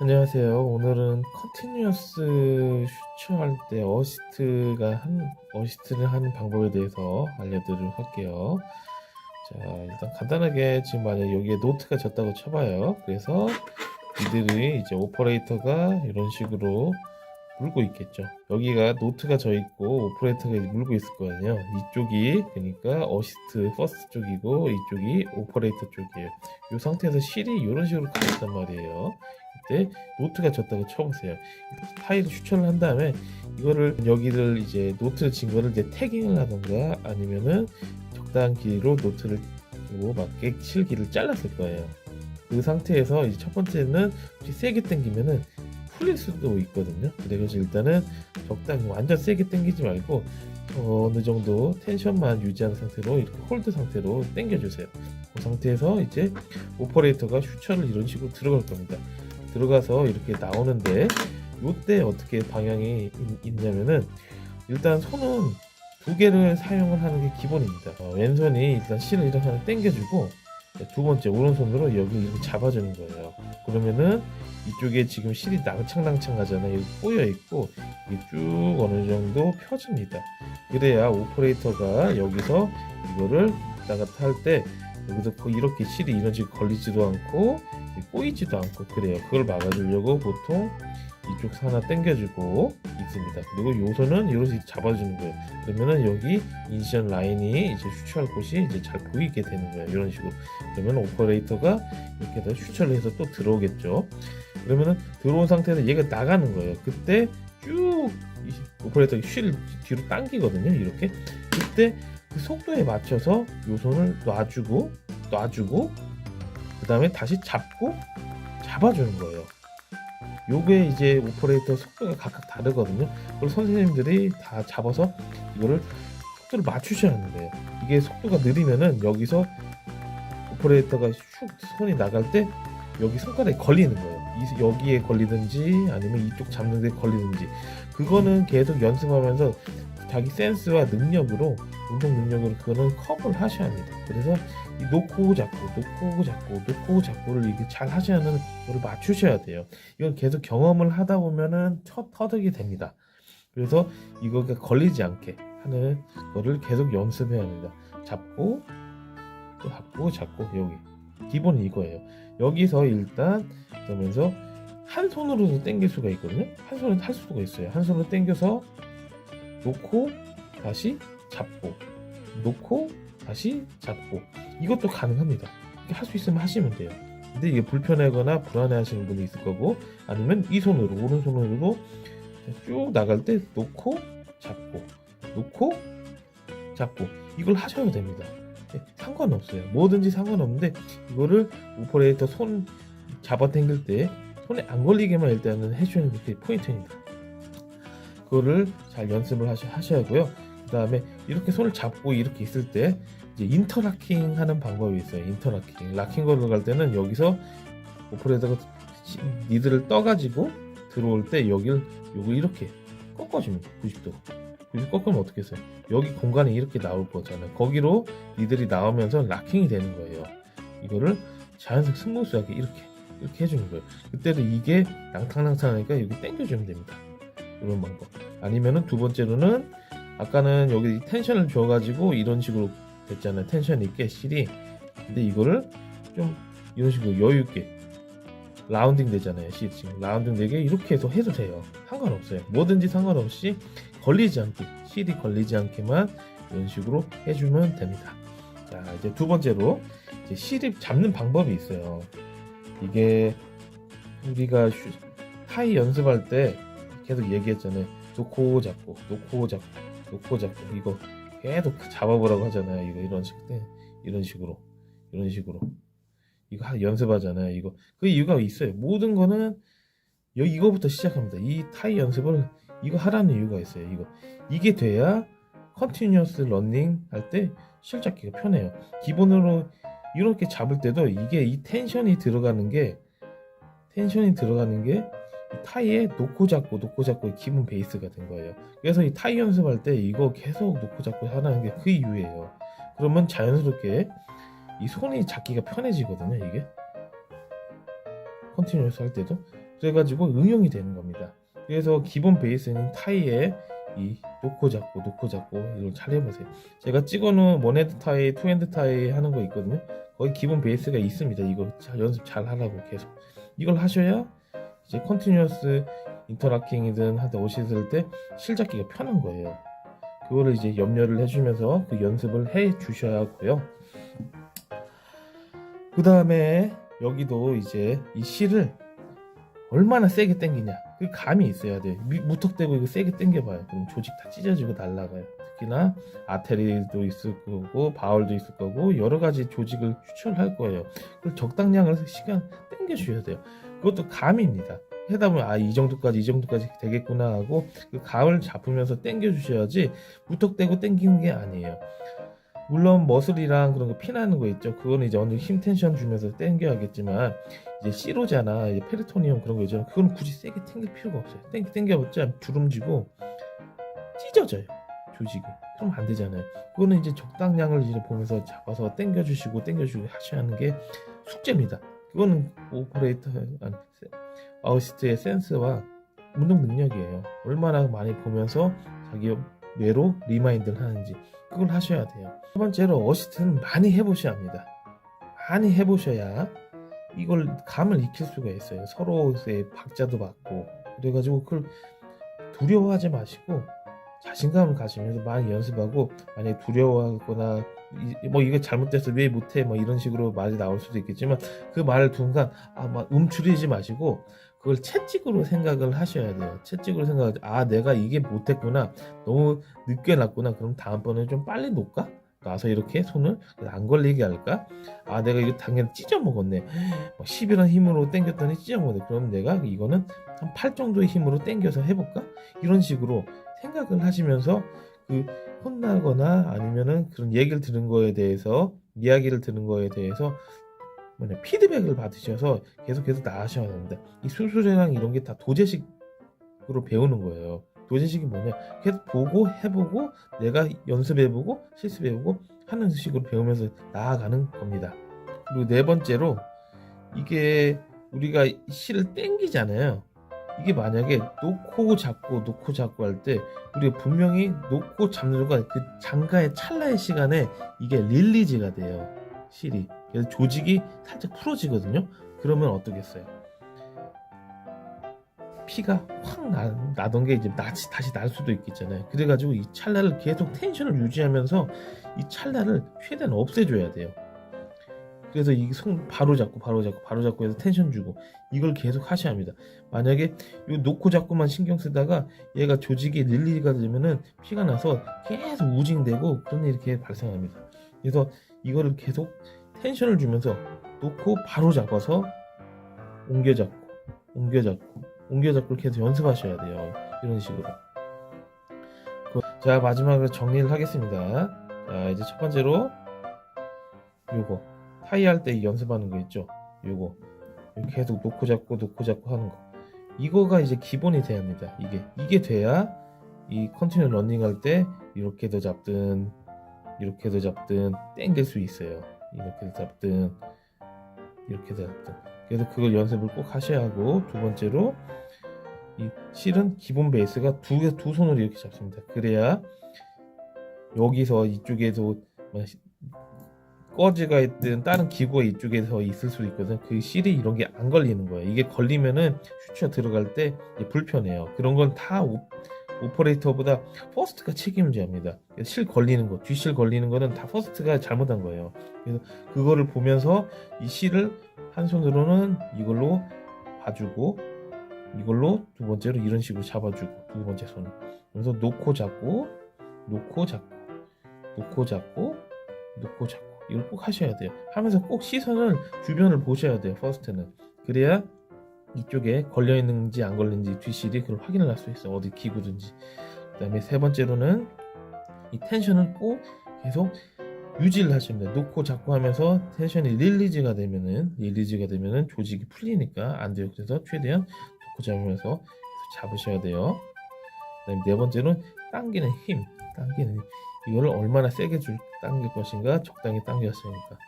안녕하세요. 오늘은 컨티뉴어스 슈처할 때 어시스트를 하는 방법에 대해서 알려드리도록 할게요. 자, 일단 간단하게 지금 만약 여기에 노트가 졌다고 쳐봐요. 그래서 이들이 이제 오퍼레이터가 이런 식으로 물고 있겠죠. 여기가 노트가 져 있고 오퍼레이터가 물고 있을 거예요. 이쪽이 그러니까 어시스트 퍼스트 쪽이고 이쪽이 오퍼레이터 쪽이에요. 이 상태에서 실이 이런 식으로 가있단 말이에요. 이때 노트가 졌다고 쳐보세요. 파일을 추천을 한 다음에 이거를 여기를 이제 노트를 진 거를 이제 태깅을 하던가 아니면은 적당한 길이로 노트를 맞게 실기를 잘랐을 거예요. 그 상태에서 이제 첫 번째는 세게 당기면은 풀릴 수도 있거든요. 그래서 일단은 적당히 완전 세게 당기지 말고 어느 정도 텐션만 유지한 상태로 이렇게 홀드 상태로 당겨주세요. 그 상태에서 이제 오퍼레이터가 슈처를 이런 식으로 들어갈 겁니다. 들어가서 이렇게 나오는데 이때 어떻게 방향이 있냐면은 일단 손은 두 개를 사용을 하는 게 기본입니다. 왼손이 일단 실을 이렇게 하나 당겨주고 두 번째 오른손으로 여기 이렇게 잡아주는 거예요. 그러면은 이쪽에 지금 실이 낭창낭창 하잖아요. 여기 꼬여 있고 이게 쭉 어느 정도 펴집니다. 그래야 오퍼레이터가 여기서 이거를 왔다 갔다 할 때 여기서 이렇게 실이 이런 식으로 걸리지도 않고 꼬이지도 않고 그래요. 그걸 막아주려고 보통 이쪽 하나 당겨주고 있습니다. 그리고 요 손은 이렇게 잡아주는 거예요. 그러면은 여기 이니션 라인이 이제 슈처할 곳이 이제 잘 보이게 되는 거예요. 이런 식으로. 그러면 오퍼레이터가 이렇게 해서 슈처를 해서 또 들어오겠죠. 그러면은 들어온 상태에서 얘가 나가는 거예요. 그때 쭉 오퍼레이터가 휠을 뒤로 당기거든요. 이렇게. 그때 그 속도에 맞춰서 요 손을 놔주고 그 다음에 다시 잡아주는 거예요. 요게 이제 오퍼레이터 속도가 각각 다르거든요. 그걸 선생님들이 다 잡아서 이거를 속도를 맞추셔야 하는 거예요. 이게 속도가 느리면은 여기서 오퍼레이터가 슉 손이 나갈 때 여기 손가락에 걸리는 거예요. 여기에 걸리든지 아니면 이쪽 잡는 데 걸리든지 그거는 계속 연습하면서 자기 센스와 능력으로 운동 능력으로 그거는 커버를 하셔야 합니다. 그래서 이 놓고 잡고를 이게 잘 하셔야 하는 거를 맞추셔야 돼요. 이걸 계속 경험을 하다 보면은 터득이 됩니다. 그래서 이거가 걸리지 않게 하는 거를 계속 연습해야 합니다. 잡고 여기 기본은 이거예요. 여기서 일단 그러면서 한 손으로도 당길 수가 있거든요. 한 손은 할 수가 있어요. 한 손으로 당겨서 놓고 다시 잡고 놓고 다시 잡고 이것도 가능합니다. 할 수 있으면 하시면 돼요. 근데 이게 불편하거나 불안해 하시는 분이 있을 거고 아니면 이 손으로 오른손으로도 쭉 나갈 때 놓고 잡고 이걸 하셔도 됩니다. 상관없어요. 뭐든지 상관없는데 이거를 오퍼레이터 손 잡아 당길 때 손에 안 걸리게만 일단은 해주는 게 포인트입니다. 그거를 잘 연습을 하셔야 하고요. 그 다음에 이렇게 손을 잡고 이렇게 있을 때 이제 인터라킹 하는 방법이 있어요. 인터라킹. 락킹 걸로 갈 때는 여기서 오퍼레이터가 니드를 떠가지고 들어올 때 요걸 이렇게 꺾어줍니다. 90도. 90도 꺾으면 어떻게 했어요? 여기 공간이 이렇게 나올 거잖아요. 거기로 니들이 나오면서 락킹이 되는 거예요. 이거를 자연스럽게 스무스하게 이렇게 해주는 거예요. 그때도 이게 낭탕낭탕하니까 여기 당겨주면 됩니다. 이런 방법. 아니면은 두 번째로는 아까는 여기 텐션을 줘가지고 이런 식으로 됐잖아요. 텐션 있게 실이. 근데 이거를 좀 이런 식으로 여유 있게 라운딩 되잖아요. 실 지금 라운딩 되게 이렇게 해도 돼요. 상관없어요. 뭐든지 상관없이 걸리지 않게 실이 걸리지 않게만 이런 식으로 해주면 됩니다. 자 이제 두 번째로 이제 실이 잡는 방법이 있어요. 이게 우리가 타이 연습할 때 계속 얘기했잖아요. 놓고 잡고 이거 계속 잡아보라고 하잖아요. 이런 식으로 이거 연습하잖아요. 이거 그 이유가 있어요. 모든 거는 이거부터 시작합니다. 이 타이 연습을 이거 하라는 이유가 있어요. 이게 돼야 컨티뉴어스 러닝 할 때 실 잡기가 편해요. 기본으로 이렇게 잡을 때도 이게 이 텐션이 들어가는 게 타이에 놓고 잡고 기본 베이스가 된 거예요. 그래서 이 타이 연습할 때 이거 계속 놓고 잡고 하는 게 그 이유예요. 그러면 자연스럽게 이 손이 잡기가 편해지거든요. 이게 컨티뉴어스 할 때도 그래가지고 응용이 되는 겁니다. 그래서 기본 베이스는 타이에 이 놓고 잡고 이걸 잘 해보세요. 제가 찍어놓은 원핸드 타이, 투핸드 타이 하는 거 있거든요. 거기 기본 베이스가 있습니다. 이거 연습 잘 하라고 계속 이걸 하셔야 이제 컨티뉴어스 인터락킹이든 하다 오셨을 때 실잡기가 편한 거예요. 그거를 이제 염려를 해주면서 그 연습을 해 주셔야 하고요. 그 다음에 여기도 이제 이 실을 얼마나 세게 당기냐 그 감이 있어야 돼. 무턱대고 이거 세게 당겨봐요. 그럼 조직 다 찢어지고 날아가요. 특히나 아테리도 있을 거고 바울도 있을 거고 여러 가지 조직을 추출할 거예요. 그걸 적당량을 시간 당겨줘야 돼요. 그것도 감입니다. 하다 보면 이 정도까지 되겠구나 하고 그 감을 잡으면서 당겨 주셔야지 무턱대고 당기는 게 아니에요. 물론 머슬이랑 그런 거 피나는 거 있죠. 그거는 이제 어느 힘 텐션 주면서 당겨야겠지만 이제 시로자나 이제 페리토니움 그런 거 있잖아요. 그건 굳이 세게 당길 필요가 없어요. 당겨봤자 주름지고 찢어져요. 조직이. 그럼 안 되잖아요. 그거는 이제 적당량을 이제 보면서 잡아서 당겨주시고 하셔야 하는 게 숙제입니다. 그거는 오퍼레이터 아웃시트의 센스와 운동 능력이에요. 얼마나 많이 보면서 자기 뇌로 리마인드를 하는지 그걸 하셔야 돼요. 첫 번째로 어시스트는 많이 해보셔야 합니다. 많이 해보셔야 이걸 감을 익힐 수가 있어요. 서로의 박자도 맞고 그래가지고 그걸 두려워하지 마시고 자신감을 가지면서 많이 연습하고 만약에 두려워하거나 이거 잘못돼서 왜 못해 이런 식으로 말이 나올 수도 있겠지만 그 말을 순간 막 움츠리지 마시고 그걸 채찍으로 생각을 하셔야 돼요. 채찍으로 생각하지 내가 이게 못했구나 너무 늦게 놨구나 그럼 다음번에 좀 빨리 놓을까? 놔서 이렇게 손을 안 걸리게 할까? 내가 이거 당연히 찢어 먹었네. 10이라는 힘으로 당겼더니 찢어 먹었네. 그럼 내가 이거는 한 8 정도의 힘으로 당겨서 해볼까? 이런 식으로 생각을 하시면서 그 혼나거나 아니면은 그런 이야기를 들은 거에 대해서 피드백을 받으셔서 계속 나아셔야 합니다. 이 수술이랑 이런 게 다 도제식으로 배우는 거예요. 도제식이 뭐냐? 계속 보고 해보고 내가 연습해보고 실습해보고 하는 식으로 배우면서 나아가는 겁니다. 그리고 네 번째로 이게 우리가 실을 당기잖아요. 이게 만약에 놓고 잡고 할 때 우리가 분명히 놓고 잡는 순간 그 장가의 찰나의 시간에 이게 릴리즈가 돼요. 실이. 그래서 조직이 살짝 풀어지거든요. 그러면 어떠겠어요? 피가 확 나던 게 이제 다시 날 수도 있겠잖아요. 그래가지고 이 찰나를 계속 텐션을 유지하면서 이 찰나를 최대한 없애줘야 돼요. 그래서 이 손 바로 잡고 해서 텐션 주고 이걸 계속 하셔야 합니다. 만약에 요 놓고 잡고만 신경 쓰다가 얘가 조직이 릴리가 되면은 피가 나서 계속 우징되고 그런 일이 이렇게 발생합니다. 그래서 이거를 계속 텐션을 주면서 놓고 바로 잡아서 옮겨 잡고 계속 연습하셔야 돼요. 이런 식으로. 자, 마지막으로 정리를 하겠습니다. 자, 이제 첫 번째로 요거 타이 할 때 연습하는 거 있죠. 요거 계속 놓고 잡고 하는 거. 이거가 이제 기본이 돼야 합니다. 이게 돼야 이 컨티뉴 러닝 할 때 이렇게도 잡든 당길 수 있어요. 이렇게도 잡든. 그래서 그걸 연습을 꼭 하셔야 하고, 두 번째로 이 실은 기본 베이스가 두 손으로 이렇게 잡습니다. 그래야 여기서 이쪽에도 꺼즈가 있든 다른 기구가 이쪽에서 있을 수도 있거든. 그 실이 이런 게 안 걸리는 거예요. 이게 걸리면은 슈처 들어갈 때 불편해요. 그런 건 다 오퍼레이터보다 퍼스트가 책임을 져야 합니다. 실 걸리는 거, 뒷실 걸리는 거는 다 퍼스트가 잘못한 거예요. 그래서 그거를 보면서 이 실을 한 손으로는 이걸로 봐주고, 이걸로 두 번째로 이런 식으로 잡아주고, 두 번째 손을. 그래서 놓고 잡고 이걸 꼭 하셔야 돼요. 하면서 꼭 시선을 주변을 보셔야 돼요. 퍼스트는. 그래야 이쪽에 걸려있는지 안 걸리는지 뒷실이 그걸 확인을 할 수 있어. 어디 기구든지. 그 다음에 세 번째로는 이 텐션을 꼭 계속 유지를 하십니다. 놓고 잡고 하면서 텐션이 릴리즈가 되면은 조직이 풀리니까 안 돼요. 그래서 최대한 놓고 잡으면서 잡으셔야 돼요. 그 다음에 네 번째는 당기는 힘. 이거를 얼마나 세게 당길 것인가, 적당히 당겼으니까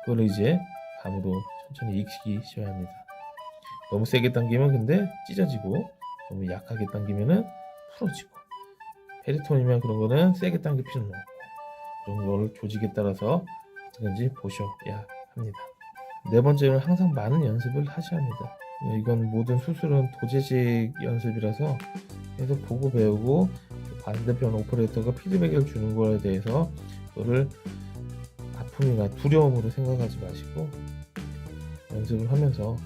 그거를 이제 감으로 천천히 익히셔야 합니다. 너무 세게 당기면 근데 찢어지고 너무 약하게 당기면은 풀어지고 페리톤이면 그런 거는 세게 당길 필요는 없고 그런 거를 조직에 따라서 어떻게든지 보셔야 합니다. 네 번째는 항상 많은 연습을 하셔야 합니다. 이건 모든 수술은 도제식 연습이라서 계속 보고 배우고 반대편 오퍼레이터가 피드백을 주는 거에 대해서 그거를 아픔이나 두려움으로 생각하지 마시고 연습을 하면서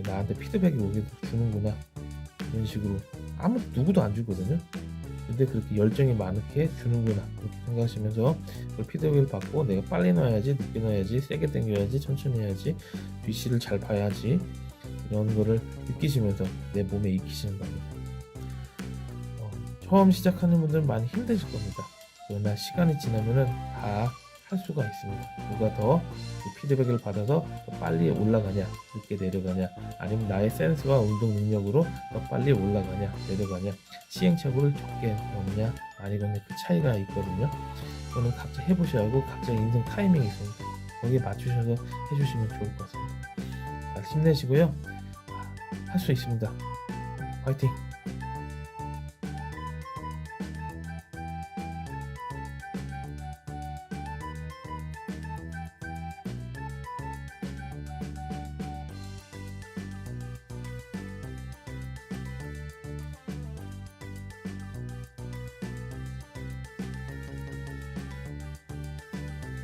나한테 피드백이 오게 주는구나 이런 식으로 누구도 안 주거든요. 근데 그렇게 열정이 많게 주는구나 그렇게 생각하시면서 그걸 피드백을 받고 내가 빨리 넣어야지 늦게 넣어야지 세게 당겨야지 천천히 해야지 뒷실을 잘 봐야지 이런 거를 느끼시면서 내 몸에 익히시는 겁니다. 처음 시작하는 분들은 많이 힘드실 겁니다. 그러나 시간이 지나면은 다 할 수가 있습니다. 누가 더 피드백을 받아서 더 빨리 올라가냐 늦게 내려가냐 아니면 나의 센스와 운동 능력으로 더 빨리 올라가냐 내려가냐 시행착오를 적게 넣느냐 많이 넣느냐 그 차이가 있거든요. 그거는 각자 해보셔야 하고 각자 인생 타이밍이 있습니다. 거기에 맞추셔서 해주시면 좋을 것 같습니다. 잘 힘내시고요. 할 수 있습니다. 화이팅!